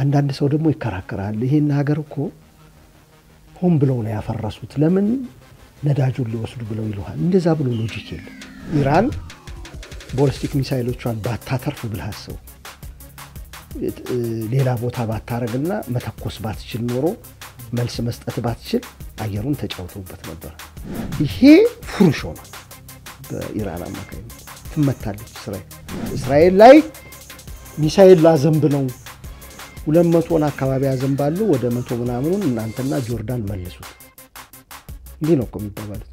አንዳንድ ሰው ደግሞ ይከራከራል ይሄን ሀገር እኮ ሆም ብለው ነው ያፈረሱት ለምን ነዳጁን ሊወስዱ ብለው ይሉሃል እንደዛ ብሎ ሎጂክ የለም ኢራን ቦሊስቲክ ሚሳይሎቿን ባታተርፍ ብለሃሰው ሌላ ቦታ ባታረግና መተኮስ ባትችል ኖሮ መልስ መስጠት ባትችል አየሩን ተጫውተውበት ነበር ይሄ ፍሩሾ ነው በኢራን አማካኝነት ትመታለች እስራኤል ላይ ሚሳይል ላዘንብ ነው 200 አካባቢ ያዘንባሉ ወደ 100 ምናምን እናንተና ጆርዳን መልሱት እንዴ ነው የሚባለው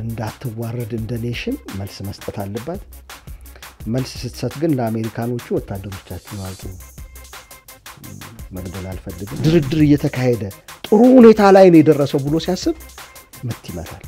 እንዳትዋረድ እንደ ኔሽን መልስ መስጠት አለባት መልስ ስትሰጥ ግን ለአሜሪካኖቹ ወታደሮቻችን ማለት ነው መግደል አልፈልግም ድርድር እየተካሄደ ጥሩ ሁኔታ ላይ ነው የደረሰው ብሎ ሲያስብ ምት ይመታል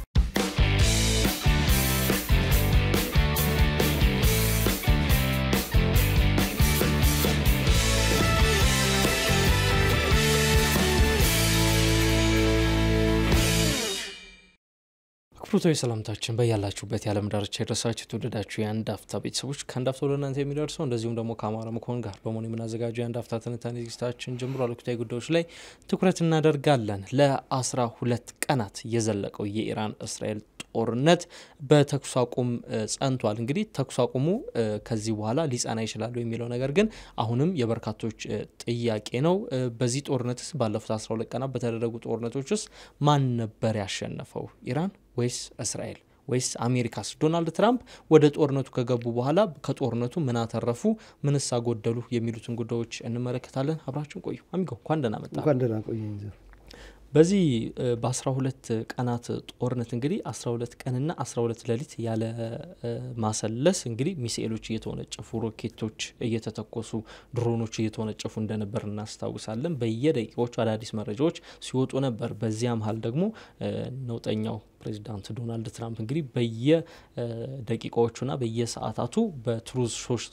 ክቡራን ሰላምታችን በያላችሁበት የዓለም ዳርቻ ይድረሳችሁ ተወደዳችሁ የአንድ አፍታ ቤተሰቦች ከአንድ አፍታ ለእናንተ የሚደርሰው እንደዚሁም ደግሞ ከአማራ መኮንን ጋር በመሆን የምናዘጋጀው የአንድ አፍታ ትንታኔ ዝግጅታችን ጀምሯል ወቅታዊ ጉዳዮች ላይ ትኩረት እናደርጋለን ለ12 ቀናት የዘለቀው የኢራን እስራኤል ጦርነት በተኩስ አቁም ጸንቷል እንግዲህ ተኩስ አቁሙ ከዚህ በኋላ ሊጻና ይችላል የሚለው ነገር ግን አሁንም የበርካቶች ጥያቄ ነው በዚህ ጦርነትስ ባለፉት 12 ቀናት በተደረጉ ጦርነቶችስ ማን ነበር ያሸነፈው ኢራን ወይስ እስራኤል ወይስ አሜሪካስ ዶናልድ ትራምፕ ወደ ጦርነቱ ከገቡ በኋላ ከጦርነቱ ምን አተረፉ ምንስ አጎደሉ የሚሉትን ጉዳዮች እንመለከታለን አብራችሁን ቆዩ አሚጎ እንኳን ደህና ቆየኝ በዚህ በ12 ቀናት ጦርነት እንግዲህ 12 ቀንና 12 ሌሊት ያለ ማሰለስ እንግዲህ ሚሳኤሎች እየተወነጨፉ ሮኬቶች እየተተኮሱ ድሮኖች እየተወነጨፉ እንደነበር እናስታውሳለን በየደቂቃዎቹ አዳዲስ መረጃዎች ሲወጡ ነበር በዚያም ሀል ደግሞ ነውጠኛው ፕሬዝዳንት ዶናልድ ትራምፕ እንግዲህ በየደቂቃዎቹና በየሰዓታቱ በትሩዝ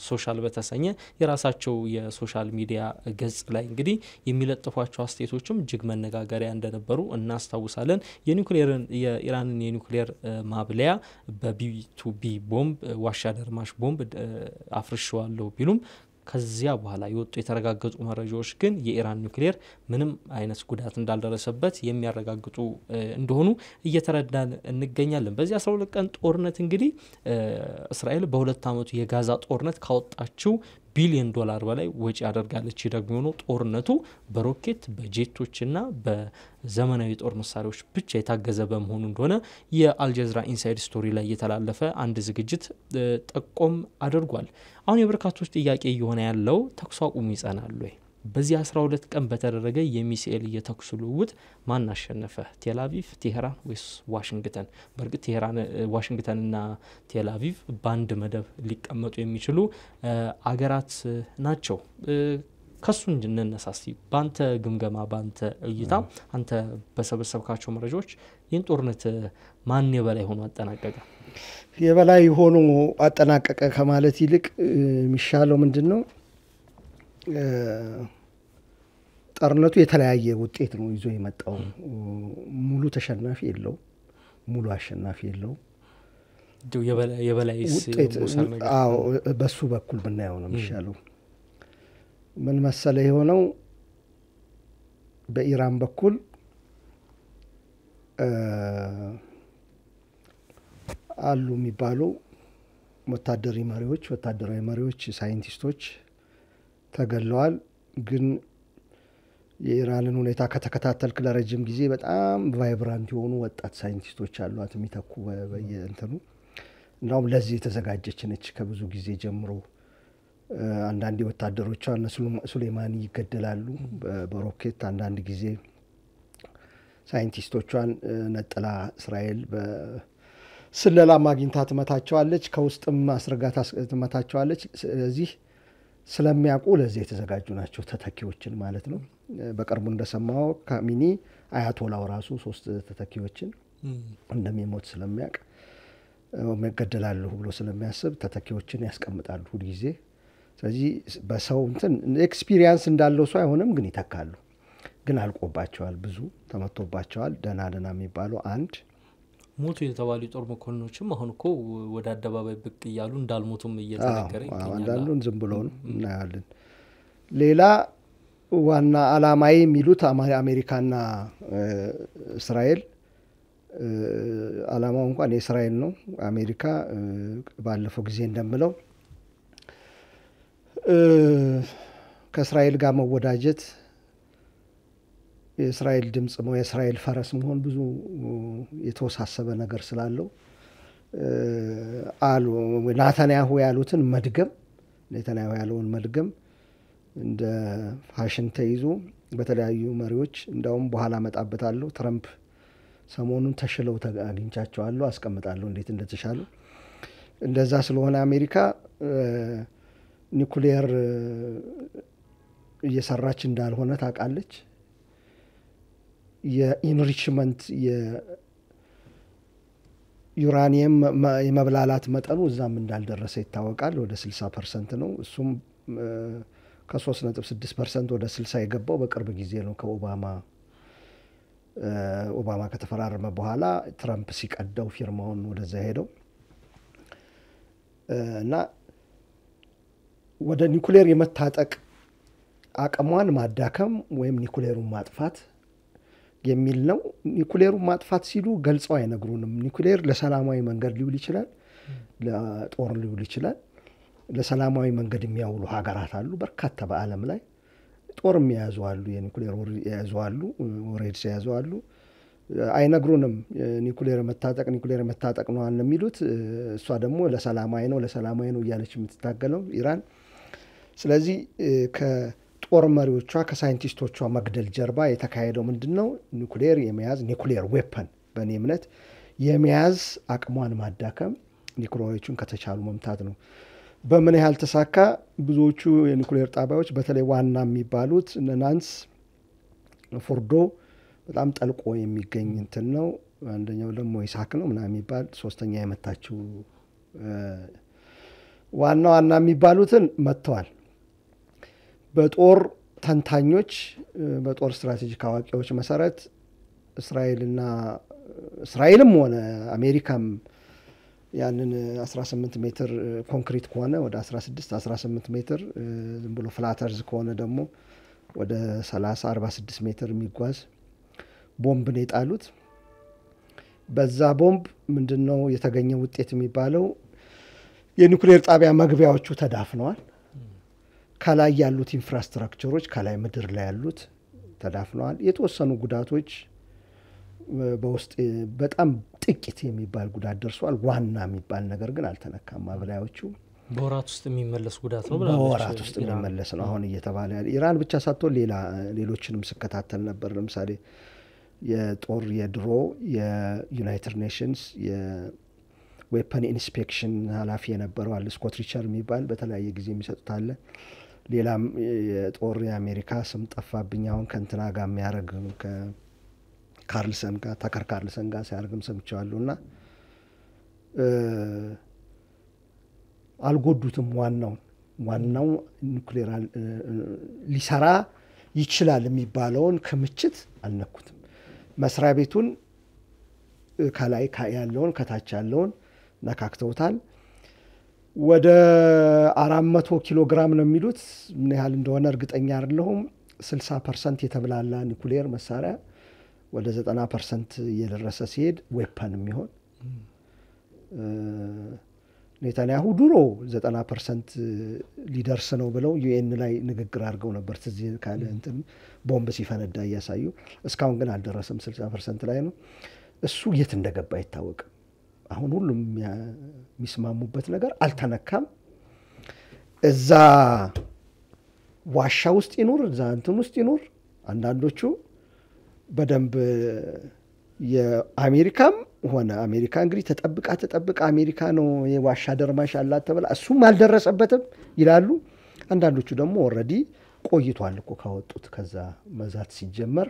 ሶሻል በተሰኘ የራሳቸው የሶሻል ሚዲያ ገጽ ላይ እንግዲህ የሚለጥፏቸው አስተያየቶችም እጅግ መነጋገሪያ እንደነበሩ እናስታውሳለን የኢራንን የኒውክሌር ማብለያ በቢ2ቢ ቦምብ ዋሻደርማሽ ቦምብ አፍርሸዋለሁ ቢሉም ከዚያ በኋላ የወጡ የተረጋገጡ መረጃዎች ግን የኢራን ኒውክሌር ምንም አይነት ጉዳት እንዳልደረሰበት የሚያረጋግጡ እንደሆኑ እየተረዳን እንገኛለን በዚህ 12 ቀን ጦርነት እንግዲህ እስራኤል በ2 አመቱ የጋዛ ጦርነት ካወጣችው ቢሊዮን ዶላር በላይ ወጪ ያደርጋለች ደግሞ ነው ጦርነቱ በሮኬት በጄቶችና በዘመናዊ ጦር መሳሪያዎች ብቻ የታገዘ በመሆኑ እንደሆነ የአልጀዚራ ኢንሳይድ ስቶሪ ላይ የተላለፈ አንድ ዝግጅት ጠቆም አድርጓል አሁን የበርካቶች ጥያቄ የሆነ ያለው ተኩስ አቁሙ ይጸናል ወይ በዚህ 12 ቀን በተደረገ የሚሳኤል የተኩስ ልውውጥ ማን አሸነፈ ቴልአቪቭ ቴህራን ወይስ ዋሽንግተን በርግጥ ቴህራን ዋሽንግተንና ቴልአቪቭ ባንድ መደብ ሊቀመጡ የሚችሉ አገራት ናቸው ከሱን እንነሳስቲ ባንተ ግምገማ ባንተ እይታ አንተ በሰበሰብካቸው መረጃዎች ይህን ጦርነት ማን የበላይ ሆኖ አጠናቀቀ የበላይ ሆኖ አጠናቀቀ ከማለት ይልቅ የሚሻለው ምንድነው ጦርነቱ የተለያየ ውጤት ነው ይዞ የመጣው ሙሉ ተሸናፊ የለው ሙሉ አሸናፊ የለው የበላይስ ሙሰር ነገር አዎ በሱ በኩል ብናየው ነው የሚሻለው ምን መሰለ የሆነው በኢራን በኩል አሉ የሚባሉ ወታደራዊ መሪዎች ሳይንቲስቶች ተገለዋል ግን የኢራንን ሁኔታ ከተከታተልክ ለረጅም ጊዜ በጣም ቫይብራንት የሆኑ ወጣት ሳይንቲስቶች አሏት የሚተኩ በየእንተኑ እንደውም ለዚህ የተዘጋጀች ነች ከብዙ ጊዜ ጀምሮ አንዳንድ ወታደሮቿ ሱሌማኒ ይገደላሉ በሮኬት አንዳንድ ጊዜ ሳይንቲስቶቿን ነጥላ እስራኤል በስለላ ማግኝታ ትመታቸዋለች ከውስጥም አስረጋታ ትመታቸዋለች ስለዚህ ስለሚያውቁ ለዚህ የተዘጋጁ ናቸው ተተኪዎችን ማለት ነው በቅርቡ እንደሰማው ካሚኒ አያቶላው ራሱ 3 ተተኪዎችን እንደሚሞት ስለሚያውቅ መገደላሉ ብሎ ስለሚያስብ ተተኪዎችን ያስቀምጣሉ ሁሉ ጊዜ ስለዚህ በሰው እንትን ኤክስፒሪየንስ እንዳለው ሰው አይሆንም ግን ይተካሉ ግን አልቆባቸዋል ብዙ ተመቶባቸዋል ደናደና የሚባለው አንድ ሞቱ የተባሉ ጦር መኮንኖችም አሁን እኮ ወደ አደባባይ ብቅ ይያሉ እንዳልሞቱም እየተነገረ ይገኛል አንዳንዱን ዝም ብሎ ነው እናያለን ሌላ ዋና ዓላማዬ የሚሉት አሜሪካና እስራኤል ዓላማው እንኳን የእስራኤል ነው። አሜሪካ ባለፈው ጊዜ እንደምለው ከእስራኤል ጋር መወዳጀት የእስራኤል ድምጽ ነው የእስራኤል ፈረስ መሆን ብዙ የተወሳሰበ ነገር ስላለው አሉ ናታንያሁ ያሉትን መድገም ናታንያሁ ያለውን መድገም እንደ ፋሽን ተይዞ በተለያዩ መሪዎች እንደውም በኋላ መጣበታለሁ ትራምፕ ሰሞኑን ተሽለው አግኝቻቸዋለሁ አስቀምጣለሁ እንዴት እንደተሻሉ እንደዛ ስለሆነ አሜሪካ ኒኩሌር እየሰራች እንዳልሆነ ታውቃለች። የኢንሪችመንት የዩራኒየም የመብላላት መጠኑ እዛም እንዳልደረሰ ይታወቃል። ወደ 60% ነው። እሱም ከ3.6% ወደ 60 የገባው በቅርብ ጊዜ ነው ኦባማ ከተፈራረመ በኋላ ትራምፕ ሲቀደው ፊርማውን ወደዛ ሄደው እና ወደ ኒኩሌር የመታጠቅ አቅሟን ማዳከም ወይም ኒኩሌሩን ማጥፋት የሚል ነው። ኒኩሌሩን ማጥፋት ሲሉ ገልጸው አይነግሩንም። ኒኩሌር ለሰላማዊ መንገድ ሊውል ይችላል፣ ለጦር ሊውል ይችላል። ለሰላማዊ መንገድ የሚያውሉ ሀገራት አሉ በርካታ በዓለም ላይ ጦር የሚያዙ አሉ፣ የኒኩሌር የያዙ አሉ፣ ኦሬድስ የያዙ አሉ። አይነግሩንም። ኒኩሌር መታጠቅ ነው የሚሉት። እሷ ደግሞ ለሰላማዊ ነው እያለች የምትታገለው ኢራን። ስለዚህ ከጦር መሪዎቿ ከሳይንቲስቶቿ መግደል ጀርባ የተካሄደው ምንድነው? ኒኩሌር የመያዝ ኒኩሌር ዌፐን በእኔ እምነት የመያዝ አቅሟን ማዳከም፣ ኒኩሌሮቹን ከተቻሉ መምታት ነው። በምን ያህል ተሳካ? ብዙዎቹ የኒኩሌር ጣቢያዎች በተለይ ዋና የሚባሉት ናንስ፣ ፎርዶ በጣም ጠልቆ የሚገኝ እንትን ነው። አንደኛው ደግሞ ይስሐቅ ነው ምናምን የሚባል ሶስተኛ የመታችው ዋና የሚባሉትን መጥተዋል። በጦር ተንታኞች በጦር ስትራቴጂክ አዋቂዎች መሰረት እስራኤልም ሆነ አሜሪካም ያንን 18 ሜትር ኮንክሪት ከሆነ ወደ 16-18 ሜትር ዝም ብሎ ፍላተርዝ ከሆነ ደግሞ ወደ 30-46 ሜትር የሚጓዝ ቦምብ ነው የጣሉት። በዛ ቦምብ ምንድነው የተገኘው ውጤት የሚባለው? የኒኩሌር ጣቢያ መግቢያዎቹ ተዳፍነዋል። ከላይ ያሉት ኢንፍራስትራክቸሮች ከላይ ምድር ላይ ያሉት ተዳፍነዋል። የተወሰኑ ጉዳቶች በውስጥ በጣም ጥቂት የሚባል ጉዳት ደርሷል። ዋና የሚባል ነገር ግን አልተነካም። ማብላዮቹ በወራት ውስጥ የሚመለስ ጉዳት ነው ብላለች። በወራት ውስጥ የሚመለስ ነው አሁን እየተባለ ያለ። ኢራን ብቻ ሳትሆን ሌሎችንም ስከታተል ነበር። ለምሳሌ የድሮ የዩናይትድ ኔሽንስ የዌፐን ኢንስፔክሽን ኃላፊ የነበረው አለ ስኮት ሪቸር የሚባል በተለያየ ጊዜ የሚሰጡት አለ። ሌላም የጦር የአሜሪካ ስም ጠፋብኝ አሁን ከእንትና ጋር የሚያደርግ ከካርልሰን ጋር ታከር ካርልሰን ጋር ሲያደርግም ሰምቼዋለሁና አልጎዱትም። ዋናው ኒኩሌር ሊሰራ ይችላል የሚባለውን ክምችት አልነኩትም። መስሪያ ቤቱን ከላይ ያለውን ከታች ያለውን ነካክተውታል። ወደ 400 ኪሎ ግራም ነው የሚሉት። ምን ያህል እንደሆነ እርግጠኛ አይደለሁም። 60% የተብላላ ኒኩሌር መሳሪያ ወደ 90% እየደረሰ ሲሄድ ዌፐን የሚሆን ኔታንያሁ ድሮ 90% ሊደርስ ነው ብለው ዩኤን ላይ ንግግር አድርገው ነበር። ትዝ ካለ እንትን ቦምብ ሲፈነዳ እያሳዩ። እስካሁን ግን አልደረሰም፣ 60% ላይ ነው። እሱ የት እንደገባ አይታወቅም። አሁን ሁሉም የሚስማሙበት ነገር አልተነካም። እዛ ዋሻ ውስጥ ይኑር እዛ እንትን ውስጥ ይኑር። አንዳንዶቹ በደንብ የአሜሪካም ሆነ አሜሪካ እንግዲህ ተጠብቃ አሜሪካ ነው የዋሻ ደርማሽ ያላት ተብላ እሱም አልደረሰበትም ይላሉ። አንዳንዶቹ ደግሞ ኦልሬዲ ቆይቷል እኮ ካወጡት ከዛ መዛት ሲጀመር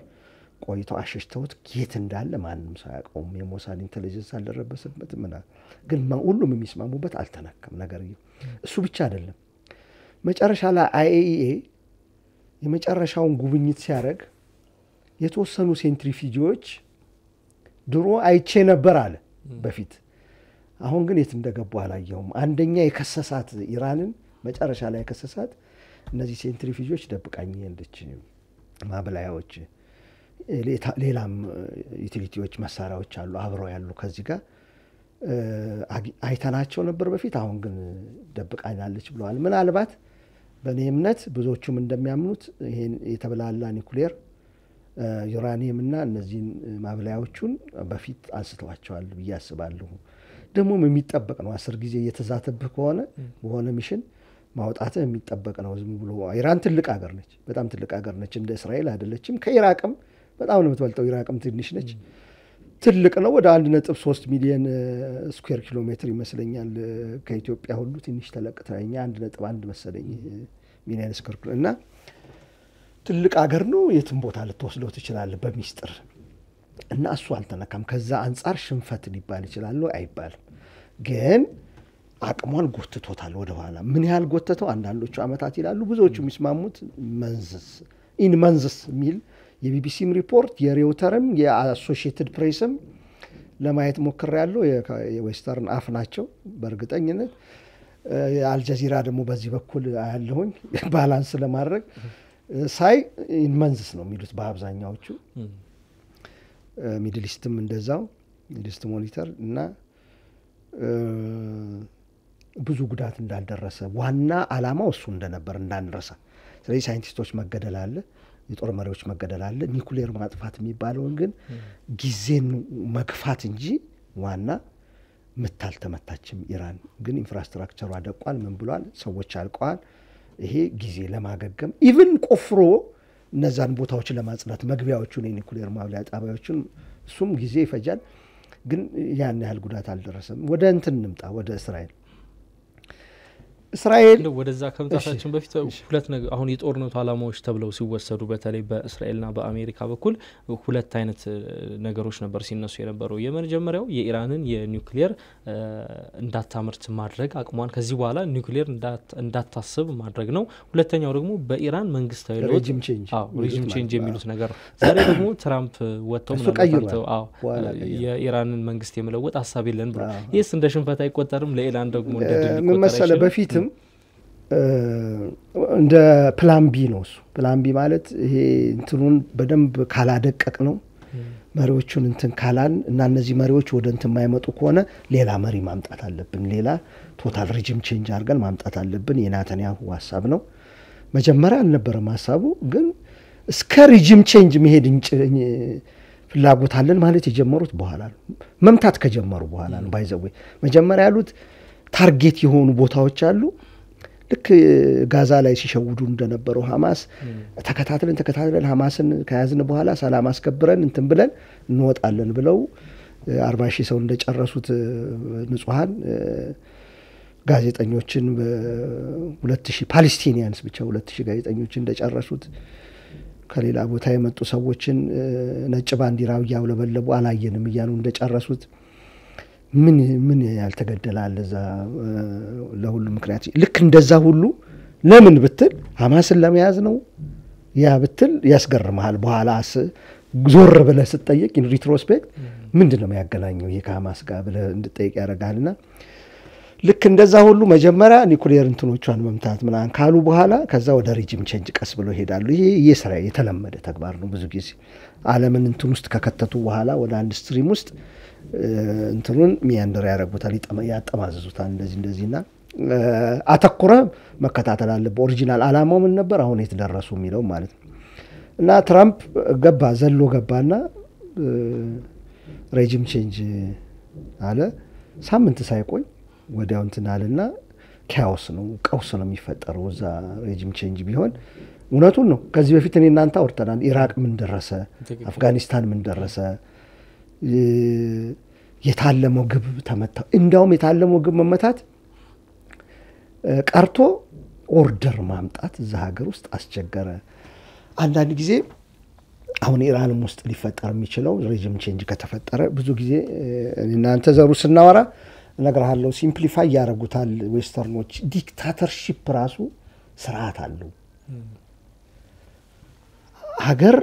ቆይተው አሸሽተውት የት እንዳለ ማንም ሰው ያውቀውም። የሞሳድ ኢንተለጀንስ አልደረሰበትም ምናምን። ግን ሁሉም የሚስማሙበት አልተነካም ነገር። እሱ ብቻ አይደለም። መጨረሻ ላይ አይኤኢኤ የመጨረሻውን ጉብኝት ሲያደርግ የተወሰኑ ሴንትሪፊጂዎች ድሮ አይቼ ነበር አለ በፊት። አሁን ግን የት እንደገቡ አላየውም። አንደኛ የከሰሳት ኢራንን መጨረሻ ላይ የከሰሳት እነዚህ ሴንትሪፊጆች ደብቃኛለች ማብላያዎች ሌላም ዩቲሊቲዎች መሳሪያዎች አሉ አብረው ያሉ ከዚህ ጋር አይተናቸው ነበር በፊት አሁን ግን ደብቃኛለች ብለዋል ምናልባት በእኔ እምነት ብዙዎቹም እንደሚያምኑት ይሄን የተበላላ ኒኩሌር ዩራኒየም እና እነዚህን ማብላያዎቹን በፊት አንስተዋቸዋል ብዬ አስባለሁ ደግሞ የሚጠበቅ ነው 10 ጊዜ እየተዛተብህ ከሆነ በሆነ ሚሽን ማውጣት የሚጠበቅ ነው ዝም ብሎ ኢራን ትልቅ ሀገር ነች በጣም ትልቅ ሀገር ነች እንደ እስራኤል አይደለችም ከኢራቅም በጣም ነው የምትበልጠው ኢራቅም ትንሽ ነች ትልቅ ነው ወደ 1.3 ሚሊዮን ስኩዌር ኪሎ ሜትር ይመስለኛል ከኢትዮጵያ ሁሉ ትንሽ ተለቅተኛ 1.1 መሰለኝ ሚሊዮን ስኩዌር ኪሎ እና ትልቅ ሀገር ነው የትም ቦታ ልትወስደው ትችላለህ በሚስጥር እና እሱ አልተነካም ከዛ አንፃር ሽንፈት ሊባል ይችላል አይባልም ግን አቅሟን ጎትቶታል ወደ ኋላ ምን ያህል ጎተተው አንዳንዶቹ አመታት ይላሉ ብዙዎቹ የሚስማሙት መንዝስ ሚል የቢቢሲም ሪፖርት የሬውተርም የአሶሺየትድ ፕሬስም ለማየት ሞክሬያለሁ የዌስተርን አፍ ናቸው በእርግጠኝነት አልጀዚራ ደግሞ በዚህ በኩል አያለሁኝ ባላንስ ለማድረግ ሳይ መንዝስ ነው የሚሉት በአብዛኛዎቹ ሚድል ኢስትም እንደዛው ሚድል ኢስት ሞኒተር እና ብዙ ጉዳት እንዳልደረሰ ዋና አላማው እሱ እንደነበር እንዳንረሳ ስለዚህ ሳይንቲስቶች መገደል አለ የጦር መሪዎች መገደል አለ ኒኩሌር ማጥፋት የሚባለው ግን ጊዜን መግፋት እንጂ ዋና ምታል ተመታችም ኢራን ግን ኢንፍራስትራክቸሩ አደቋል ምን ብሏል ሰዎች አልቀዋል ይሄ ጊዜ ለማገገም ኢቭን ቆፍሮ እነዛን ቦታዎች ለማጽዳት መግቢያዎቹን የኒኩሌር ማብላያ ጣቢያዎችን እሱም ጊዜ ይፈጃል ግን ያን ያህል ጉዳት አልደረሰም ወደ እንትን እንምጣ ወደ እስራኤል ወደዛ ከመጣታችን በፊት ሁለት ነገር አሁን የጦርነቱ አላማዎች ተብለው ሲወሰዱ በተለይ በእስራኤልና በአሜሪካ በኩል ሁለት አይነት ነገሮች ነበር ሲነሱ የነበረው የመጀመሪያው የኢራንን የኒውክሊየር እንዳታመርት ማድረግ አቅሟን ከዚህ በኋላ ኒውክሊየር እንዳታስብ ማድረግ ነው ሁለተኛው ደግሞ በኢራን መንግስታዊ ለውጥ ሬጂም ቼንጅ የሚሉት ነገር ዛሬ ደግሞ ትራምፕ ወጥተው የኢራንን መንግስት የመለወጥ ሐሳብ የለን ብሎ ይሄስ እንደ ሽንፈት አይቆጠርም ለኢራን ደግሞ እንደ ድል መሰለ በፊትም እንደ ፕላን ቢ ነው እሱ ፕላን ቢ ማለት ይሄ እንትኑን በደንብ ካላደቀቅ ነው መሪዎቹን እንትን ካላን እና እነዚህ መሪዎች ወደ እንትን የማይመጡ ከሆነ ሌላ መሪ ማምጣት አለብን ሌላ ቶታል ሬጂም ቼንጅ አድርገን ማምጣት አለብን የናታንያሁ ሐሳብ ነው መጀመሪያ አልነበረም ሐሳቡ ግን እስከ ሬጂም ቼንጅ መሄድ ፍላጎት አለን ማለት የጀመሩት በኋላ ነው መምታት ከጀመሩ በኋላ ነው ባይዘው መጀመሪያ ያሉት ታርጌት የሆኑ ቦታዎች አሉ ልክ ጋዛ ላይ ሲሸውዱ እንደነበረው ሐማስ ተከታትለን ሐማስን ከያዝን በኋላ ሰላም አስከብረን እንትን ብለን እንወጣለን ብለው 40,000 ሰው እንደጨረሱት ንጹሃን ጋዜጠኞችን በ2000 ፓለስቲኒያንስ ብቻ 2000 ጋዜጠኞችን እንደጨረሱት ከሌላ ቦታ የመጡ ሰዎችን ነጭ ባንዲራው ያውለበለቡ አላየንም ይያሉ እንደጨረሱት ምን ያልተገደላል እዛ ለሁሉ ምክንያት ልክ እንደዛ ሁሉ ለምን ብትል ሐማስን ለመያዝ ነው ያ ብትል ያስገርማል በኋላ ዞር ብለህ ስትጠይቅ ኢን ሪትሮስፔክት ምንድነው የሚያገናኘው የሐማስ ጋር ብለህ እንድትጠይቅ ያደርጋልና ልክ እንደዛ ሁሉ መጀመሪያ ኒኩሌር እንትኖቿን መምታት ምናን ካሉ በኋላ ከዛ ወደ ሬጂም ቼንጅ ቀስ ብሎ ይሄዳሉ ይሄ የስራ የተለመደ ተግባር ነው ብዙ ጊዜ ዓለምን እንትን ውስጥ ከከተቱ በኋላ ወደ አንድ ስትሪም ውስጥ እንትኑን ሚያንደር ያረጉታል ያጠማዘዙታል እንደዚህና አተኩረ መከታተል አለበት ኦሪጂናል አላማው ምን ነበር አሁን የተደረሱ የሚለው ማለት ነው እና ትራምፕ ዘሎ ገባና ሬጂም ቼንጅ አለ ሳምንት ሳይቆይ ወዲያው እንትን አለና ካኦስ ነው ቀውስ ነው የሚፈጠረው እዛ ሬጂም ቼንጅ ቢሆን እውነቱን ነው ከዚህ በፊት እኔ እናንተ አውርተናል ኢራቅ ምን ደረሰ አፍጋኒስታን ምን ደረሰ የታለመው ግብ ተመታ እንዳውም የታለመው ግብ መመታት ቀርቶ ኦርደር ማምጣት እዛ ሀገር ውስጥ አስቸገረ አንዳንድ ጊዜ አሁን ኢራንም ውስጥ ሊፈጠር የሚችለው ሬጂም ቼንጅ ከተፈጠረ ብዙ ጊዜ እናንተ ዘሩ ስናወራ ነገርሃለው ሲምፕሊፋይ ያረጉታል ዌስተርኖች ዲክታተርሺፕ ራሱ ስርዓት አለው ሀገር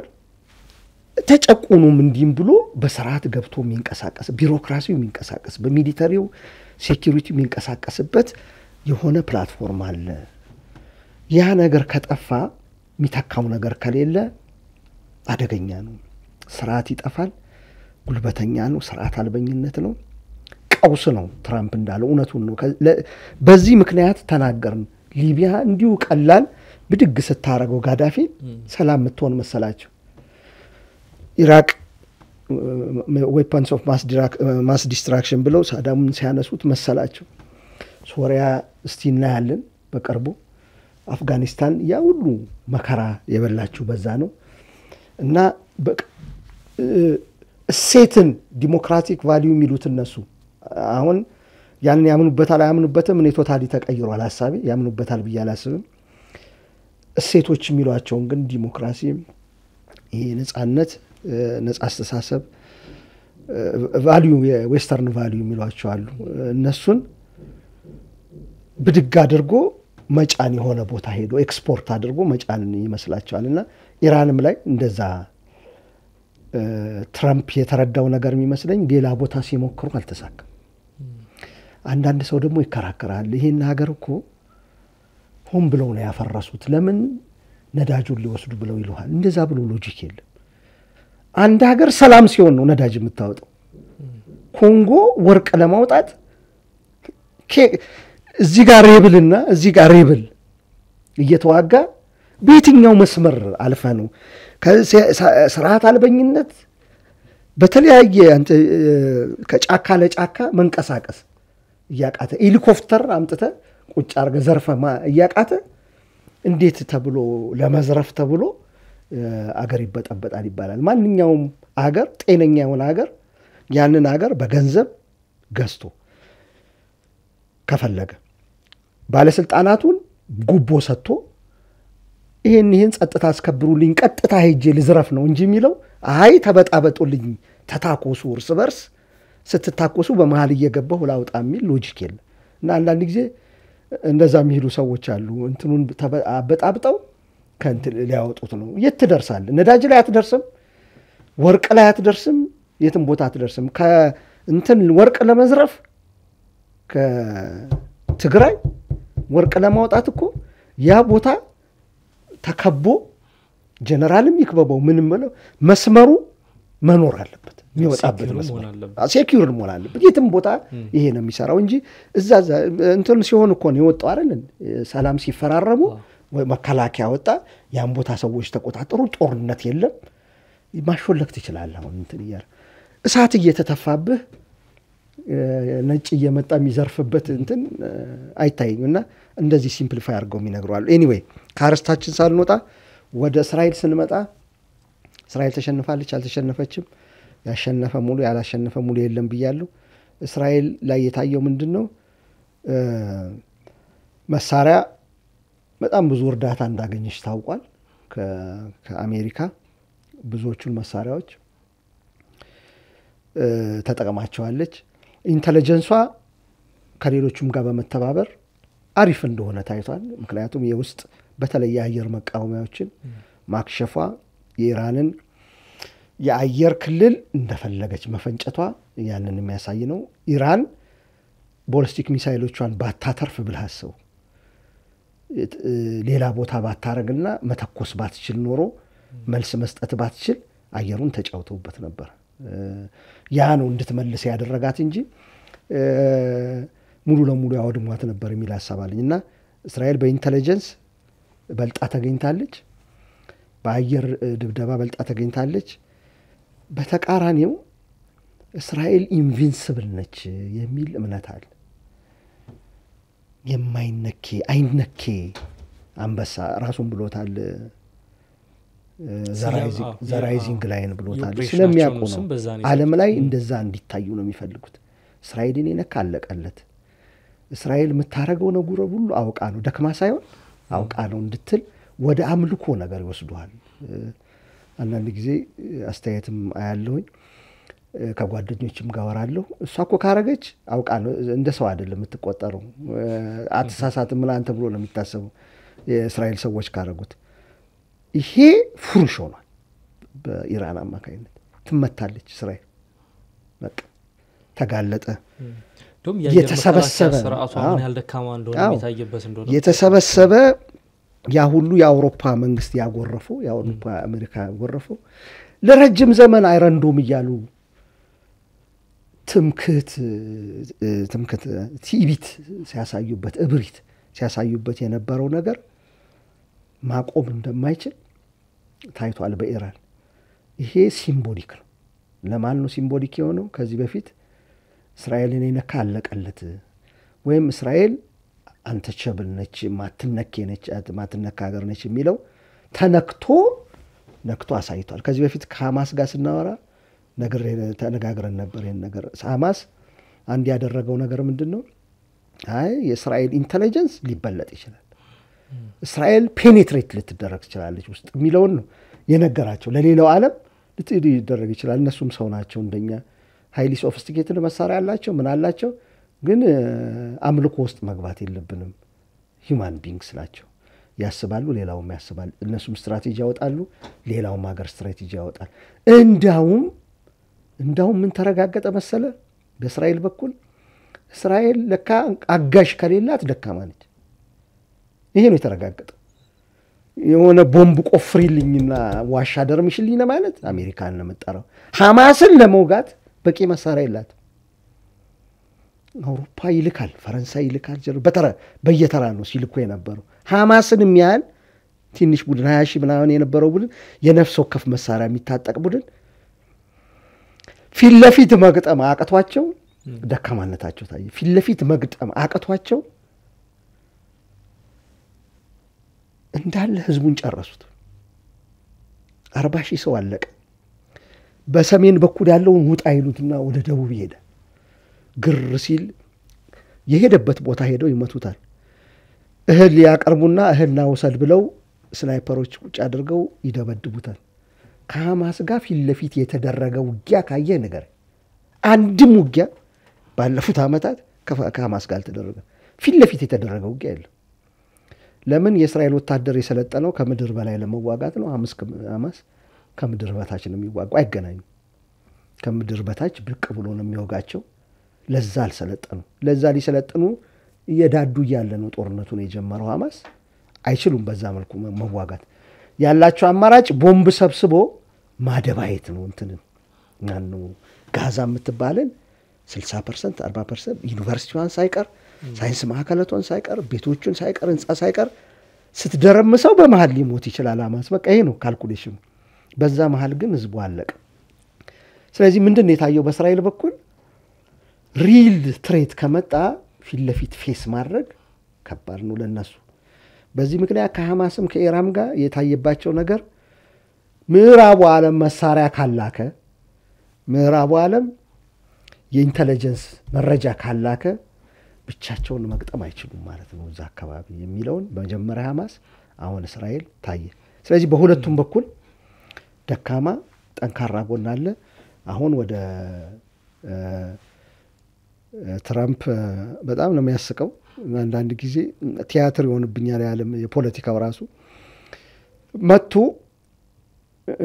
ተጨቁኑም እንዲም ብሎ በስርዓት ገብቶ የሚንቀሳቀስ ቢሮክራሲው የሚንቀሳቀስ በሚሊተሪው ሴኩሪቲ የሚንቀሳቀስበት የሆነ ፕላትፎርም አለ ያ ነገር ከጠፋ የሚተካው ነገር ከሌለ አደገኛ ነው። ስርዓት ይጠፋል፣ ጉልበተኛ ነው፣ ስርዓት አልበኝነት ነው፣ ቀውስ ነው። ትራምፕ እንዳለው እውነቱን ነው። በዚህ ምክንያት ተናገርን። ሊቢያ እንዲሁ ቀላል ብድግ ስታረገው ጋዳፊ ሰላም ምትሆን መሰላቸው። ኢራቅ ዌፐንስ ኦፍ ማስ ዲስትራክሽን ብለው ሳዳምን ሲያነሱት መሰላቸው። ሶሪያ እስቲ እናያለን በቅርቡ። አፍጋኒስታን ያ ሁሉ መከራ የበላችሁ በዛ ነው። እና እሴትን ዲሞክራቲክ ቫልዩ የሚሉት እነሱ አሁን ያንን ያምኑበታል አያምኑበትም። እኔ ቶታሊ ተቀይሯል ሐሳቤ። ያምኑበታል ብዬ አላስብም። እሴቶች የሚሏቸውን ግን ዲሞክራሲ፣ ይሄ ነጻነት፣ ነጻ አስተሳሰብ ቫልዩ የዌስተርን ቫልዩ የሚሏቸው አሉ። እነሱን ብድግ አድርጎ መጫን የሆነ ቦታ ሄዶ ኤክስፖርት አድርጎ መጫን ይመስላቸዋልና ኢራንም ላይ እንደዛ ትራምፕ የተረዳው ነገር የሚመስለኝ ሌላ ቦታ ሲሞክሩ አልተሳካም። አንዳንድ ሰው ደግሞ ይከራከራል። ይሄን ሀገር እኮ ሆን ብለው ነው ያፈረሱት፣ ለምን ነዳጁን ሊወስዱ ብለው ይሉሃል። እንደዛ ብሎ ሎጂክ የለም። አንድ ሀገር ሰላም ሲሆን ነው ነዳጅ የምታወጣው። ኮንጎ ወርቅ ለማውጣት እዚህ ጋር ሬብልና እዚህ ጋር ሬብል እየተዋጋ በየትኛው መስመር አልፈ ነው ከስርዓት አልበኝነት በተለያየ ከጫካ ለጫካ መንቀሳቀስ እያቃተ ሄሊኮፕተር አምጥተ ቁጭ አርገ ዘርፈ እያቃተ እንዴት ተብሎ ለመዝረፍ ተብሎ አገር ይበጠበጣል ይባላል። ማንኛውም አገር ጤነኛ የሆነ አገር ያንን አገር በገንዘብ ገዝቶ ከፈለገ ባለስልጣናቱን ጉቦ ሰጥቶ ይሄን ጸጥታ አስከብሩልኝ ቀጥታ ሄጄ ልዝረፍ ነው እንጂ የሚለው አይ ተበጣበጡልኝ ተታኮሱ እርስ በርስ ስትታኮሱ በመሃል እየገባው ላውጣ የሚል ሎጂክ የለም። እና አንዳንድ ጊዜ እንደዛ የሚሄዱ ሰዎች አሉ። እንትኑን አበጣብጠው ከንት ሊያወጡት ነው። የት ትደርሳል? ነዳጅ ላይ አትደርስም፣ ወርቅ ላይ አትደርስም፣ የትም ቦታ አትደርስም። ከእንትን ወርቅ ለመዝረፍ ከትግራይ ወርቅ ለማውጣት እኮ ያ ቦታ ተከቦ ጀነራልም ይክበበው ምንም ብለው መስመሩ መኖር አለበት፣ የሚወጣበት መስመር ሴኩር መሆን አለበት። የትም ቦታ ይሄ ነው የሚሰራው እንጂ እዛ እንትን ሲሆን እኮ ነው የወጣው አይደል? ሰላም ሲፈራረሙ ወይ መከላከያ ወጣ፣ ያን ቦታ ሰዎች ተቆጣጠሩ፣ ጦርነት የለም፣ ማሾለክ ትችላለህ። አሁን እንትን ይያር እሳት እየተተፋብህ ነጭ እየመጣ የሚዘርፍበት እንትን አይታየኝና እንደዚህ ሲምፕሊፋይ አድርገው የሚነግሩአሉ። ኤኒዌይ ካርስታችን ሳልወጣ ወደ እስራኤል ስንመጣ እስራኤል ተሸንፋለች አልተሸነፈችም፣ ያሸነፈ ሙሉ ያላሸነፈ ሙሉ የለም ብያለሁ። እስራኤል ላይ የታየው ምንድነው? መሳሪያ በጣም ብዙ እርዳታ እንዳገኘች ታውቋል ከአሜሪካ። ብዙዎቹን መሳሪያዎች ተጠቅማቸዋለች። ኢንተለጀንሷ ከሌሎቹም ጋር በመተባበር አሪፍ እንደሆነ ታይቷል። ምክንያቱም የውስጥ በተለይ የአየር መቃወሚያዎችን ማክሸፏ የኢራንን የአየር ክልል እንደፈለገች መፈንጨቷ ያንን የሚያሳይ ነው። ኢራን ቦሊስቲክ ሚሳይሎቿን ባታተርፍ ብልሃሰው ሌላ ቦታ ባታረግና መተኮስ ባትችል ኖሮ መልስ መስጠት ባትችል አየሩን ተጫውተውበት ነበር። ያ ነው እንድትመልስ ያደረጋት እንጂ ሙሉ ለሙሉ ያወድሟት ነበር የሚል ሐሳብ አለኝና እስራኤል በኢንተለጀንስ በልጣ ተገኝታለች፣ በአየር ድብደባ በልጣ ተገኝታለች። በተቃራኒው እስራኤል ኢንቪንሲብል ነች የሚል እምነት አለ። የማይነኬ አይነኬ አንበሳ ራሱን ብሎታል። ዘራይዚንግ ላይን ብሎታል። ስለሚያውቁ ነው ዓለም ላይ እንደዛ እንዲታዩ ነው የሚፈልጉት። እስራኤልን የነካ አለቀለት። እስራኤል የምታረገው ነገር ሁሉ አውቃ ነው፣ ደክማ ሳይሆን አውቃ ነው እንድትል ወደ አምልኮ ነገር ይወስዱሃል። አንዳንድ ጊዜ አስተያየትም አያለሁኝ ከጓደኞችም ጋር ወራለሁ። እሷ እኮ ካረገች አውቃ ነው፣ እንደ ሰው አይደለም የምትቆጠረው፣ አትሳሳትም ምናምን ተብሎ ነው የሚታሰበው። የእስራኤል ሰዎች ካረጉት ይሄ ፍሩሽ ሆኗል። በኢራን አማካይነት ትመታለች እስራኤል። በቃ ተጋለጠ። የተሰበሰበ ስርዓቱ አሁን ያልደካማ እንደሆነ የሚታየበት እንደሆነ የተሰበሰበ ያ ሁሉ የአውሮፓ መንግስት ያጎረፈው የአውሮፓ አሜሪካ ያጎረፈው ለረጅም ዘመን አይረንዶም እያሉ ትምክህት ቲቢት ሲያሳዩበት እብሪት ሲያሳዩበት የነበረው ነገር ማቆም እንደማይችል ታይቷል በኢራን። ይሄ ሲምቦሊክ ነው። ለማን ነው ሲምቦሊክ የሆነው? ከዚህ በፊት እስራኤልን የነካ አለቀለት ወይም እስራኤል አንተቸብል ነች ማትነኬ ነች ማትነካ ሀገር ነች የሚለው ነክቶ አሳይቷል። ከዚህ በፊት ከሐማስ ጋር ስናወራ ተነጋግረን ነበር። ይሄን ነገር ሐማስ አንድ ያደረገው ነገር ምንድነው? የእስራኤል ኢንተለጀንስ ሊበለጥ ይችላል፣ እስራኤል ፔኔትሬት ልትደረግ ትችላለች ውስጥ የሚለውን ነው የነገራቸው። ለሌላው ዓለም ሊደረግ ይችላል። እነሱም ሰው ናቸው እንደኛ ሃይሊ ሶፊስቲኬትድ መሳሪያ አላቸው ምን አላቸው፣ ግን አምልኮ ውስጥ መግባት የለብንም። ሂውማን ቢንግስ ናቸው፣ ያስባሉ፣ ሌላውም ያስባል። እነሱም ስትራቴጂ ያወጣሉ፣ ሌላውም ሀገር ስትራቴጂ ያወጣል። እንዳውም ምን ተረጋገጠ መሰለ? በእስራኤል በኩል እስራኤል ለካ አጋሽ ከሌላት ደካማ ነች። ይሄ ነው የተረጋገጠው። የሆነ ቦምብ ቆፍሪልኝና ዋሻ ደርምሽልኝ ነው ማለት አሜሪካን ነው የምትጠራው። ሐማስን ለመውጋት በቂ መሳሪያ የላት። አውሮፓ ይልካል፣ ፈረንሳይ ይልካል፣ በየተራ ነው ሲልኩ የነበረው። ሐማስን የሚያህል ትንሽ ቡድን 20 ሺህ ምናምን የነበረው ቡድን የነፍስ ወከፍ መሳሪያ የሚታጠቅ ቡድን ፊት ለፊት መግጠም አቅቷቸው ደካማነታቸው ታየ። ፊት ለፊት መግጠም አቅቷቸው እንዳለ ህዝቡን ጨረሱት። 40 ሺህ ሰው አለቀ። በሰሜን በኩል ያለውን ውጣ ይሉትና ወደ ደቡብ ይሄዳል። ግር ሲል የሄደበት ቦታ ሄደው ይመቱታል። እህል ያቀርቡና እህልና ወሰድ ብለው ስናይፐሮች ቁጭ አድርገው ይደበድቡታል። ከሐማስ ጋር ፊት ለፊት የተደረገ ውጊያ ካየ ነገር አንድም ውጊያ ባለፉት ዓመታት ከሐማስ ጋር ተደረገ ፊት ለፊት የተደረገ ውጊያ የለም። ለምን? የእስራኤል ወታደር የሰለጠነው ከምድር በላይ ለመዋጋት ነው። ሐማስ ከምድር በታች ነው የሚዋጋው፣ አይገናኙም። ከምድር በታች ብቅ ብሎ ነው የሚወጋቸው። ለዛ አልሰለጠኑ። ለዛ ሊሰለጥኑ እየዳዱ እያለ ነው ጦርነቱን የጀመረው ሐማስ። አይችሉም በዛ መልኩ መዋጋት። ያላቸው አማራጭ ቦምብ ሰብስቦ ማደባየት ነው። ነው ጋዛ የምትባለን 60% 40% ዩኒቨርሲቲዋን ሳይቀር ሳይንስ ማዕከላቷን ሳይቀር ቤቶቹን ሳይቀር ህንጻ ሳይቀር ስትደረምሰው በመሃል ሊሞት ይችላል ሐማስ። በቃ ይሄ ነው ካልኩሌሽኑ። በዛ መሃል ግን ህዝቡ አለቀ። ስለዚህ ምንድነው የታየው? በእስራኤል በኩል ሪል ትሬት ከመጣ ፊት ለፊት ፌስ ማድረግ ከባድ ነው ለነሱ። በዚህ ምክንያት ከሐማስም ከኢራን ጋር የታየባቸው ነገር ምዕራቡ ዓለም መሳሪያ ካላከ ምዕራቡ ዓለም የኢንተለጀንስ መረጃ ካላከ ብቻቸውን መግጠም አይችሉም ማለት ነው እዛ አካባቢ የሚለውን መጀመሪያ ሐማስ አሁን እስራኤል ታየ። ስለዚህ በሁለቱም በኩል ደካማ ጠንካራ ጎን አለ። አሁን ወደ ትራምፕ በጣም ነው የሚያስቀው። አንዳንድ ጊዜ ቲያትር ይሆንብኛል ያለም የፖለቲካው ራሱ መጡ።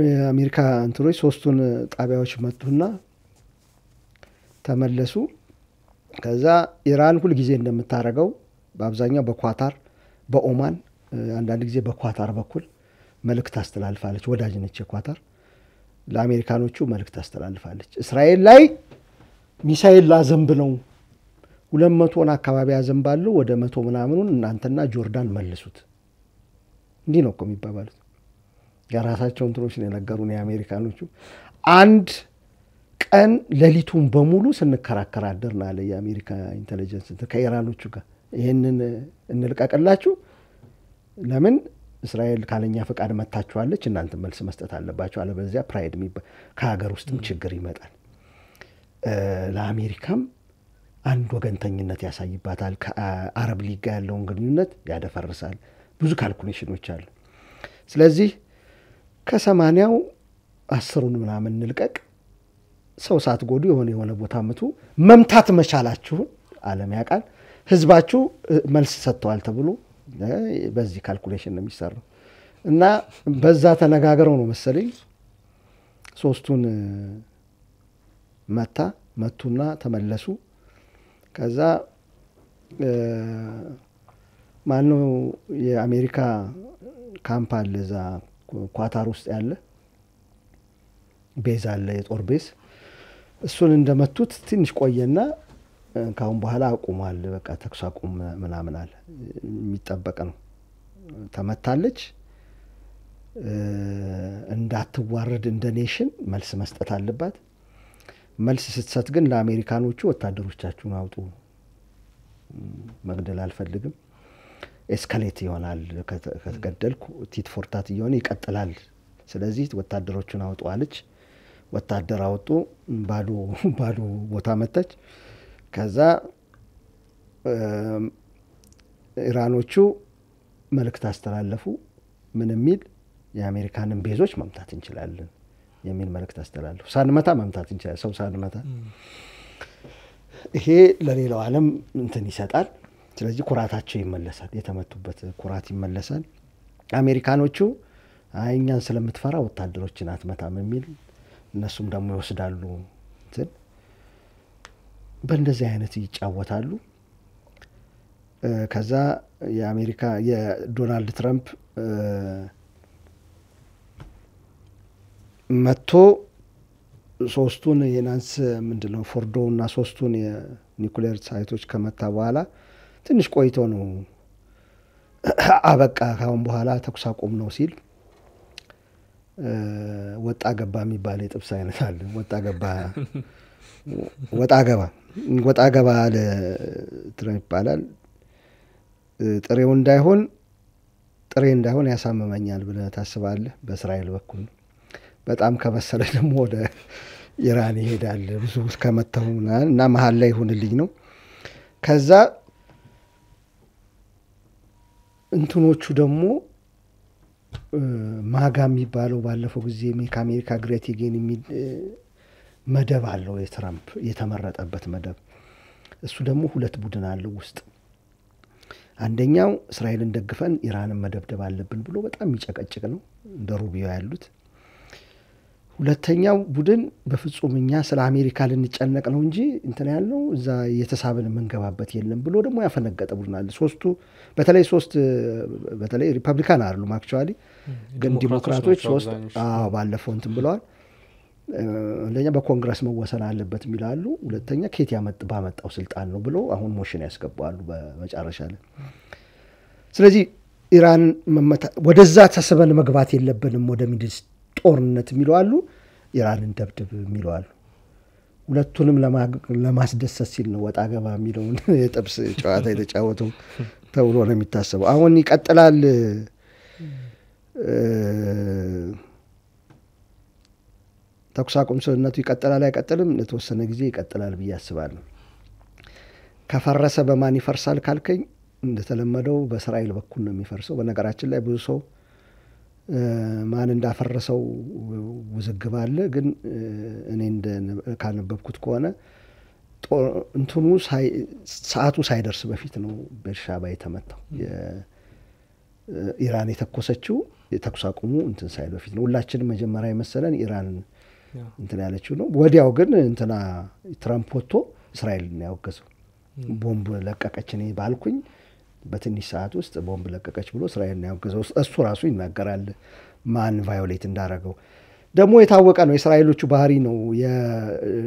የአሜሪካ እንትሮች 3ቱን ጣቢያዎች መጡና ተመለሱ። ከዛ ኢራን ሁሉ ጊዜ እንደምታረገው በአብዛኛው በኳታር በኦማን አንዳንድ ጊዜ በኳታር በኩል መልእክት አስተላልፋለች። ወዳጅ ነች የኳታር። ለአሜሪካኖቹ መልእክት አስተላልፋለች። እስራኤል ላይ ሚሳኤል ላዘንብ ነው 200 አካባቢ ያዘንባሉ፣ ወደ 100 ምናምኑን እናንተና ጆርዳን መልሱት። እንዲህ ነው እኮ የሚባባሉት። የራሳቸው እንትሮች ነው የነገሩን የአሜሪካኖቹ። አንድ ቀን ሌሊቱን በሙሉ ስንከራከር አደርና አለ የአሜሪካ ኢንተለጀንስ ከኢራኖቹ ጋር። ይሄንን እንልቀቅላችሁ፣ ለምን እስራኤል ካለኛ ፈቃድ መታችኋለች፣ እናንተ መልስ መስጠት አለባችሁ፣ አለበለዚያ ፕራይድ ከሀገር ውስጥም ችግር ይመጣል። ለአሜሪካም አንድ ወገንተኝነት ያሳይባታል፣ ከአረብ ሊግ ጋር ያለውን ግንኙነት ያደፈርሳል። ብዙ ካልኩሌሽኖች አሉ። ስለዚህ ከ80 10ን ምናምን እንልቀቅ፣ ሰው ሳትጎዱ የሆነ ቦታ ምቱ፣ መምታት መቻላችሁን ዓለም ያውቃል፣ ህዝባችሁ መልስ ሰጥተዋል ተብሎ በዚህ ካልኩሌሽን ነው የሚሰራው። እና በዛ ተነጋግረው ነው መሰለኝ 3ቱን መቱና ተመለሱ። ከዛ ማነው የአሜሪካ ካምፕ አለ እዛ ኳታር ውስጥ ያለ ቤዝ አለ የጦር ቤዝ እሱን እንደመቱት ትንሽ ቆየና ካሁን በኋላ አቁሟል በቃ ተኩስ አቁም ምናምን አለ የሚጠበቅ ነው ተመታለች እንዳትዋረድ እንደ ኔሽን መልስ መስጠት አለባት መልስ ስትሰጥ ግን ለአሜሪካኖቹ ወታደሮቻችሁን አውጡ መግደል አልፈልግም ኤስካሌት ይሆናል ከተገደልኩ ቲት ፎርታት ይሆን ይቀጥላል ስለዚህ ወታደሮቹን አውጡ አለች ወታደር አውጡ ባዶ ቦታ መጣች ከዛ ኢራኖቹ መልእክት አስተላለፉ ምን የሚል የአሜሪካንን ቤዞች መምታት እንችላለን የሚል መልእክት አስተላለፉ ሳንመታ መምታት እንችላለን ሰው ሳንመታ ይሄ ለሌላው ዓለም እንትን ይሰጣል ስለዚህ ኩራታቸው ይመለሳል የተመቱበት ኩራት ይመለሳል አሜሪካኖቹ አይኛን ስለምትፈራ ወታደሮችን አትመታም የሚል እነሱም ደግሞ ይወስዳሉ እንትን በእንደዚህ አይነት ይጫወታሉ ከዛ የአሜሪካ የዶናልድ ትራምፕ መጥቶ ሶስቱን የናንስ ምንድነው ፎርዶና ሶስቱን የኒኩሌር ሳይቶች ከመታ በኋላ ትንሽ ቆይቶ ነው አበቃ ካሁን በኋላ ተኩስ አቁም ነው ሲል ወጣ ገባ የሚባል የጥብስ አይነት አለ ወጣ ገባ አለ ትራምፕ ይባላል ጥሬው እንዳይሆን ያሳመመኛል ብለህ ታስባለህ በእስራኤል በኩል በጣም ከበሰለ ደግሞ ወደ ኢራን ይሄዳል ብዙ ከመተውና እና መሃል ላይ ይሁንልኝ ነው ከዛ እንትኖቹ ደግሞ ማጋ የሚባለው ባለፈው ጊዜ ከአሜሪካ ግሬት አጌን የሚል መደብ አለው የትራምፕ የተመረጠበት መደብ እሱ ደግሞ ሁለት ቡድን አለው ውስጥ አንደኛው እስራኤልን ደግፈን ኢራንን መደብደብ አለብን ብሎ በጣም የሚጨቀጭቅ ነው እንደ ሩቢዮ ያሉት ሁለተኛው ቡድን በፍጹምኛ ስለ አሜሪካ ልንጨነቅ ነው እንጂ እንትን ያለው እዛ የተሳበን መንገባበት የለም ብሎ ደግሞ ያፈነገጠ ቡድን አለ በተለይ ሪፐብሊካን አይደሉም አክቹአሊ ግን ዲሞክራቶች ሶስት ባለፈው እንትን ብለዋል አንደኛ በኮንግረስ መወሰን አለበት ይላሉ ሁለተኛ ኬት ባመጣው ስልጣን ነው ብሎ አሁን ሞሽን ያስገባሉ በመጨረሻ ላይ ስለዚህ ኢራን ወደዛ ተሰበን መግባት የለብንም ወደ ሚድል ጦርነት የሚሏሉ ኢራንን ደብድብ የሚሏሉ ሁለቱንም ለማስደሰት ሲል ነው ወጣ ገባ የሚለው የጥብስ ጨዋታ የተጫወተው ተብሎ ነው የሚታሰበው አሁን ይቀጥላል ተኩስ አቁም ስምምነቱ ይቀጥላል አይቀጥልም ለተወሰነ ጊዜ ይቀጥላል ብዬ አስባለሁ ከፈረሰ በማን ይፈርሳል ካልከኝ እንደተለመደው በእስራኤል በኩል ነው የሚፈርሰው በነገራችን ላይ ብዙ ሰው ማን እንዳፈረሰው ውዝግብ አለ ግን እኔ ካነበብኩት ከሆነ እንትኑ ሰዓቱ ሳይደርስ በፊት ነው በሻባ የተመታው ኢራን የተኮሰችው የተኩስ አቁሙ እንትን ሳይል በፊት ነው ሁላችንም መጀመሪያ የመሰለን ኢራን እንትን ያለችው ነው ወዲያው ግን እንትና ትራምፕ ወጥቶ እስራኤልን ያወገዘው ቦምብ ለቀቀች እኔ ባልኩኝ በትንሽ ሰዓት ውስጥ ቦምብ ለቀቀች ብሎ እስራኤልን ያወገዘው እሱ ራሱ ይናገራል ማን ቫዮሌት እንዳረገው ደግሞ የታወቀ ነው የእስራኤሎቹ ባህሪ ነው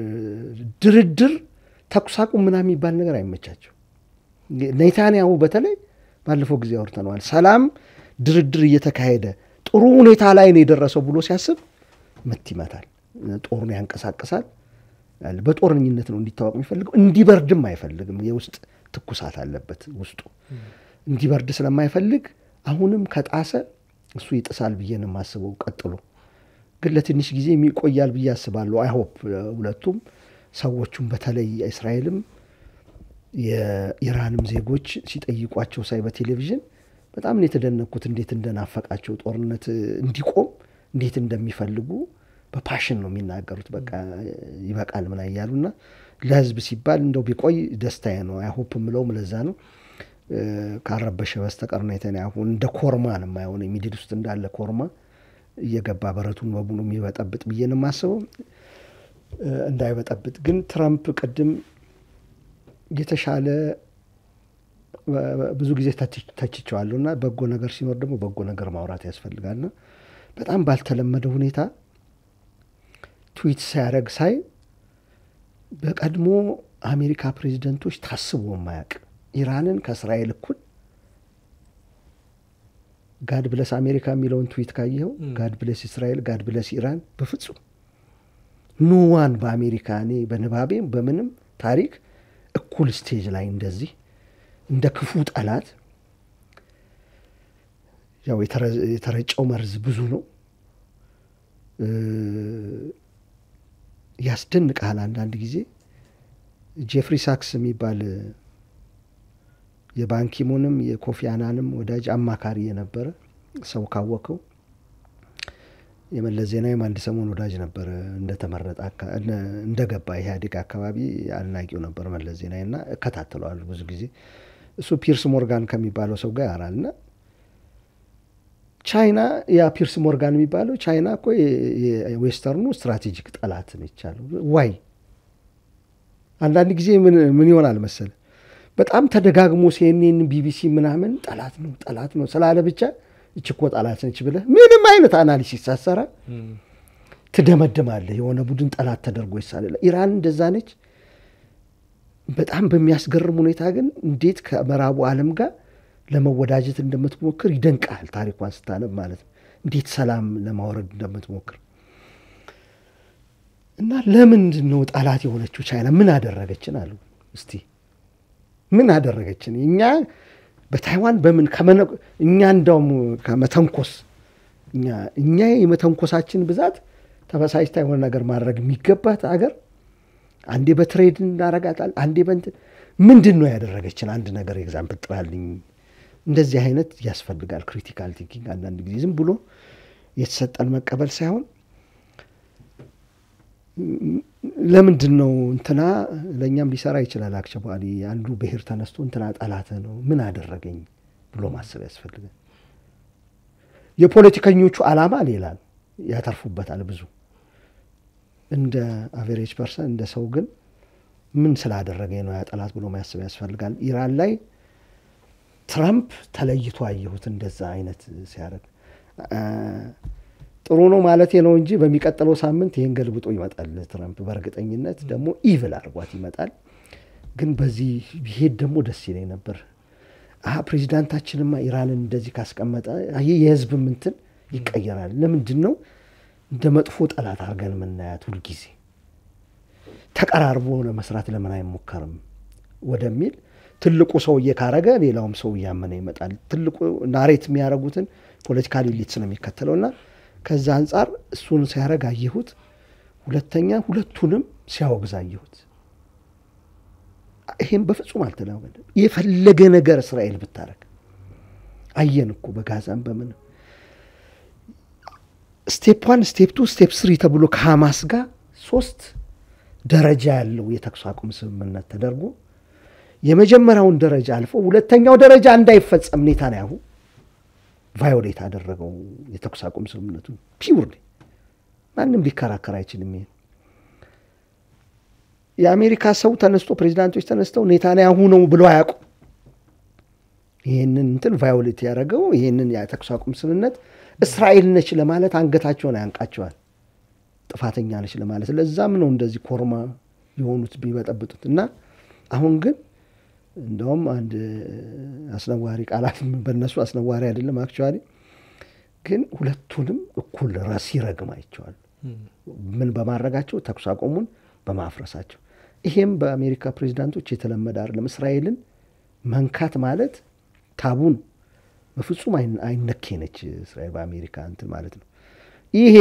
የድርድር ተኩስ አቁም ምናምን የሚባል ነገር አይመቻቸው ኔታንያሁ በተለይ ባለፈው ጊዜ አውርተናል ሰላም ድርድር እየተካሄደ ጥሩ ሁኔታ ላይ ነው የደረሰው ብሎ ሲያስብ ምት ይመታል ጦሩን ያንቀሳቀሳል በጦርኝነት ነው እንዲታወቅ የሚፈልገው እንዲበርድም አይፈልግም የውስጥ ትኩሳት አለበት ውስጡ እንዲበርድ ስለማይፈልግ አሁንም ከጣሰ እሱ ይጥሳል ብዬ ነው የማስበው ቀጥሎ ግን ለትንሽ ጊዜ የሚቆያል ብዬ አስባለሁ አይ ሆፕ ሁለቱም ሰዎቹም በተለይ እስራኤልም የኢራንም ዜጎች ሲጠይቋቸው ሳይ በቴሌቪዥን በጣም ነው የተደነቁት እንዴት እንደናፈቃቸው ጦርነት እንዲቆም እንዴት እንደሚፈልጉ በፓሽን ነው የሚናገሩት በቃ ይበቃል ምን ያያሉና ለህዝብ ሲባል እንደው ቢቆይ ደስታዬ ነው አይ ሆፕ ምለው ለዛ ነው ካረበሸ በስተቀር ነው የተናያሁ እንደ ኮርማ ነው የማይሆን ሚድል ውስጥ እንዳለ ኮርማ እየገባ በረቱን በሙሉ የሚበጠብጥ ብዬ ነው የማስበው እንዳይበጠብጥ ግን ትራምፕ ቅድም የተሻለ ብዙ ጊዜ ተችቸዋለሁና በጎ ነገር ሲኖር ደግሞ በጎ ነገር ማውራት ያስፈልጋልና በጣም ባልተለመደ ሁኔታ ትዊት ሲያደርግ ሳይ በቀድሞ አሜሪካ ፕሬዝዳንቶች ታስቦ የማያውቅ ኢራንን ከእስራኤል እኩል ጋድ ብለስ አሜሪካ የሚለውን ትዊት ካየኸው ጋድ ብለስ እስራኤል ጋድ ብለስ ኢራን በፍጹም ኖዋን በአሜሪካ እኔ በንባቤም በምንም ታሪክ እኩል ስቴጅ ላይ እንደዚህ እንደ ክፉ ጠላት ያው የተረጨው መርዝ ብዙ ነው ያስደንቃል አንዳንድ ጊዜ ጄፍሪ ሳክስ የሚባል የባንኪሙንም የኮፊ አናንም ወዳጅ አማካሪ የነበረ ሰው ካወቀው የመለስ ዜናዊም አንድ ሰሞን ወዳጅ ነበር እንደተመረጠ እንደገባ ኢህአዴግ አካባቢ አልናቂው ነበር መለስ ዜናዊና እከታተለዋለሁ ብዙ ጊዜ እሱ ፒርስ ሞርጋን ከሚባለው ሰው ጋር ያራልና ቻይና ያ ፒርስ ሞርጋን የሚባለው ቻይና እኮ የዌስተርኑ ስትራቴጂክ ጠላት ነች አሉ ዋይ አንዳንድ ጊዜ ምን ይሆናል መሰለ በጣም ተደጋግሞ ሲኤንኤን ቢቢሲ ምናምን ጠላት ነው ስላለ ብቻ እችኮ ጠላት ነች ብለህ ምንም አይነት አናሊሲስ ሳሰራ ትደመድማለህ የሆነ ቡድን ጠላት ተደርጎ ይሳላል ኢራን እንደዛ ነች በጣም በሚያስገርም ሁኔታ ግን እንዴት ከምዕራቡ ዓለም ጋር ለመወዳጀት እንደምትሞክር ይደንቃል ታሪኳን ስታነብ ማለት ነው እንዴት ሰላም ለማውረድ እንደምትሞክር እና ለምንድን ነው ጠላት የሆነችው ቻይና ምን አደረገችን አሉ እስቲ ምን አደረገችን እኛ በታይዋን በምን እኛ እንደውም ከመተንኮስ እኛ የመተንኮሳችን ብዛት ተበሳጭታ የሆነ ነገር ማድረግ የሚገባት አገር አንዴ በትሬድ እንዳረጋታል አንዴ ምንድነው ያደረገችን አንድ ነገር ኤግዛምፕል ጥራልኝ እንደዚህ አይነት ያስፈልጋል ክሪቲካል ቲንኪንግ አንዳንድ ጊዜ ዝም ብሎ የተሰጠን መቀበል ሳይሆን ለምንድነው እንትና ለኛም ሊሰራ ይችላል አክቹዋሊ አንዱ ብሔር ተነስቶ እንትና ጠላት ነው ምን አደረገኝ ብሎ ማሰብ ያስፈልጋል የፖለቲከኞቹ ዓላማ ሌላ ነው ያተርፉበታል ብዙ እንደ አቨሬጅ ፐርሰን እንደ ሰው ግን ምን ስላደረገኝ ነው ያ ጠላት ብሎ ማሰብ ያስፈልጋል ኢራን ላይ ትራምፕ ተለይቶ አየሁት እንደዛ አይነት ሲያደርግ ጥሩ ነው ማለት ነው እንጂ በሚቀጥለው ሳምንት ይሄን ገልብጦ ይመጣል ትራምፕ በርግጠኝነት ደግሞ ኢቭል አርጓት ይመጣል ግን በዚህ ቢሄድ ደግሞ ደስ ይለኝ ነበር ፕሬዝዳንታችንማ ኢራንን እንደዚህ ካስቀመጠ የህዝብ ምንትን ይቀየራል ለምንድነው እንደ መጥፎ ጠላት አርገን ምናያት ሁሉ ጊዜ ተቀራርቦ ለመስራት ለምን አይሞከርም ወደሚል ትልቁ ሰውዬ ካረገ ሌላውም ሰው ያመነ ይመጣል ትልቁ ናሬት የሚያረጉትን ፖለቲካሊ ሊትስ ነው የሚከተለውና ከዛ አንፃር እሱን ሲያረጋ አየሁት ሁለተኛ ሁለቱንም ሲያወግዝ አየሁት ይሄን በፍጹም አልተናወደም የፈለገ ነገር እስራኤል ብታረግ አየን እኮ በጋዛም በምን ስቴፕ 1 ስቴፕ 2 ስቴፕ 3 ተብሎ ከሐማስ ጋር 3 ደረጃ ያለው የተኩስ አቁም ስምምነት ተደርጎ የመጀመሪያውን ደረጃ አልፎ ሁለተኛው ደረጃ እንዳይፈጸም ኔታንያሁ ቫዮሌት አደረገው የተኩስ አቁም ስምምነቱን ፒውርሊ ማንንም ሊከራከር አይችልም የአሜሪካ ሰው ተነስቶ ፕሬዝዳንቶች ተነስተው ኔታንያሁ ነው ብሎ አያውቁ ይሄንን እንትን ቫዮሌት ያደረገው ይሄንን የተኩስ አቁም ስምምነት እስራኤል ነች ለማለት አንገታቸውን ያንቃቸዋል ጥፋተኛ ነች ለማለት ለዛም ነው እንደዚህ ኮርማ የሆኑት ቢበጠብጡት እና አሁን ግን እንደውም አንድ አስነዋሪ ቃላት በእነሱ አስነዋሪ አይደለም አክቹዋሊ ግን ሁለቱንም እኩል ራስ ይረግማቸዋል ምን በማድረጋቸው ተኩስ አቁሙን በማፍረሳቸው ይሄም በአሜሪካ ፕሬዝዳንቶች የተለመደ አይደለም እስራኤልን መንካት ማለት ታቡን በፍጹም አይነከነች እስራኤል በአሜሪካ እንትን ማለት ነው ይሄ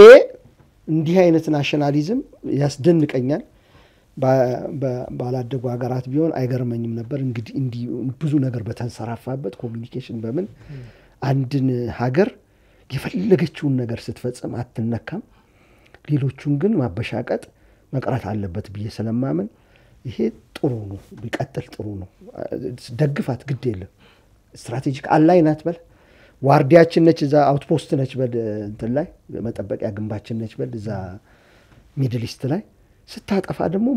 እንዲህ አይነት ናሽናሊዝም ያስደንቀኛል ባላደጉ ሀገራት ቢሆን አይገርመኝም ነበር እንግዲህ ብዙ ነገር በተንሰራፋበት ኮሚኒኬሽን በምን አንድን ሀገር የፈለገችውን ነገር ስትፈጽም አትነካም ሌሎቹን ግን ማበሻቀጥ መቅረት አለበት ብዬ ስለማመን ይሄ ጥሩ ነው ቢቀጥል ጥሩ ነው ደግፋት ግድ የለም ስትራቴጂክ አላይናት በል ዋርዲያችን ነች እዛ አውትፖስት ነች በል እንትን ላይ መጠበቂያ ግንባችን ነች በል እዛ ሚድል ኢስት ላይ ስታጠፋ ደግሞ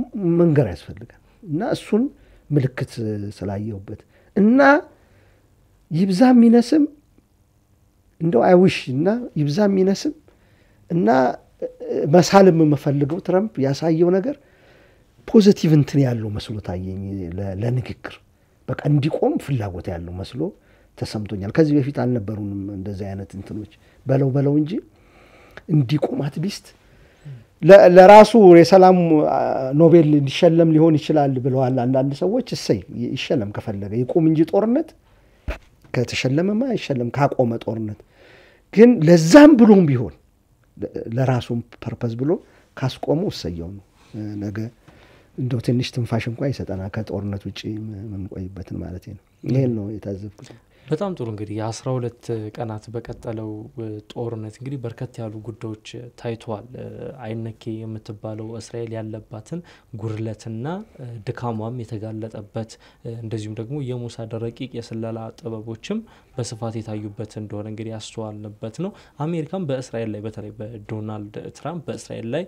መንገር ያስፈልጋል እና እሱን ምልክት ስላየውበት እና ይብዛም ይነስም እንደው አይውሽ እና ይብዛም ይነስም እና መሳልም የምፈልገው ትራምፕ ያሳየው ነገር ፖዚቲቭ እንትን ያለው መስሎ ታየኝ ለንግግር በቃ እንዲቆም ፍላጎት ያለው መስሎ ተሰምቶኛል። ከዚህ በፊት አልነበሩንም እንደዚህ አይነት እንትኖች በለው እንጂ እንዲቆም አትሊስት ለራሱ የሰላም ኖቤል እንዲሸለም ሊሆን ይችላል ብለዋል አንዳንድ ሰዎች። እሰይ ይሸለም ከፈለገ ይቆም እንጂ ጦርነት ከተሸለመማ ይሸለም ካቆመ ጦርነት ግን ለዛም ብሎም ቢሆን ለራሱም ፐርፐዝ ብሎ ካስቆመው እሰየው ነው። ነገ እንደው ትንሽ ትንፋሽ እንኳን ይሰጠና ከጦርነት ውጪ ምን ቆይበትን ማለት ነው። ይሄን ነው የታዘብኩት። በጣም ጥሩ እንግዲህ የ12 ቀናት በቀጠለው ጦርነት እንግዲህ በርከት ያሉ ጉዳዮች ታይቷል። አይነኬ የምትባለው እስራኤል ያለባትን ጉርለትና ድካሟም የተጋለጠበት እንደዚሁም ደግሞ የሞሳድ ረቂቅ የስለላ ጥበቦችም በስፋት የታዩበት እንደሆነ እንግዲህ ያስተዋልንበት ነው። አሜሪካም በእስራኤል ላይ በተለይ በዶናልድ ትራምፕ በእስራኤል ላይ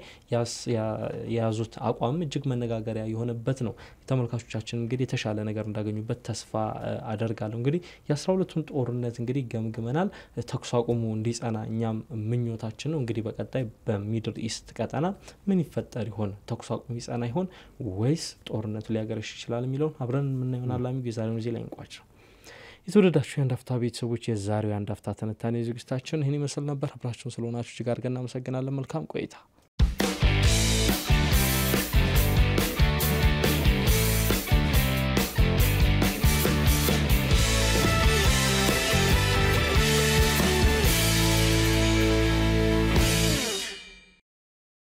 የያዙት አቋም እጅግ መነጋገሪያ የሆነበት ነው። ተመልካቾቻችን እንግዲህ የተሻለ ነገር እንዳገኙበት ተስፋ አደርጋለሁ። እንግዲህ የ12ቱን ጦርነት እንግዲህ ገምግመናል። ተኩስ አቁሙ እንዲጸና እኛም ምኞታችን ነው። እንግዲህ በቀጣይ በሚድል ኢስት ቀጠና ምን ይፈጠር ይሆን? ተኩስ አቁሙ ይጸና ይሆን ወይስ ጦርነቱ ሊያገረሽ ይችላል የሚለውን አብረን ምን ይሆናል አሚግ የዛሬውን እዚህ ላይ እንቋጭ። የተወደዳችሁ የአንድ አፍታ ቤተሰቦች የዛሬው የአንድ አፍታ ትንታኔ ዝግጅታችን ይህን ይመስል ነበር። አብራችሁን ስለሆናችሁ እጅግ አድርገን እናመሰግናለን። መልካም ቆይታ